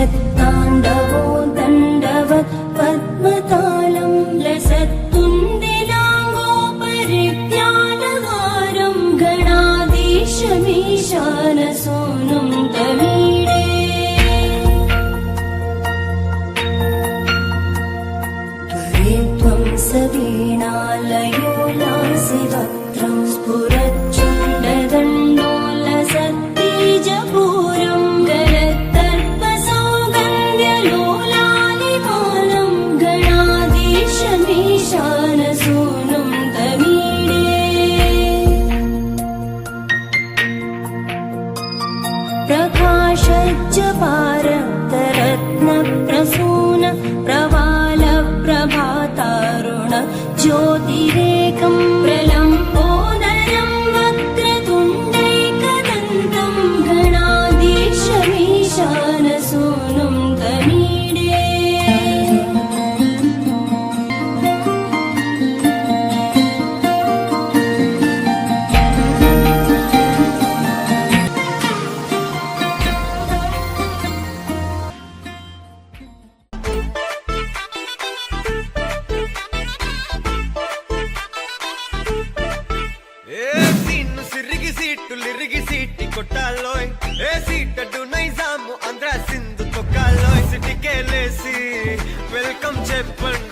जगत्ताण्डवो दण्डवत् पद्मतालं लसत्तुन्दिलाङ्गोपरिज्ञानहारं गणाधीशमीशानसूनुं तमीडे त्वं सवीणालयो लासिवक्त्रं स्फुरच्चण्डदण्डोलसत्तेजपूरं गरत्तर्पसौगन्ध्यलोलालिमालं गणाधीशमीशानसूनुं तमीडे प्रकाशज्जपारक्तरत्नप्रसून प्रवालप्रभातारुण ज्योतिरेकं प्रलम्बोदरं वक्रतुण्डैकदन्तं गणाधीशमीशानसूनुं तमीडे లిరిగి సీటి కొట్టాలోయ్ ఏ సీటడు నైజాము ఆంధ్ర సింధు తొక్కాలోయ్ సిటీకే లేసి వెల్కమ్ చెప్పండి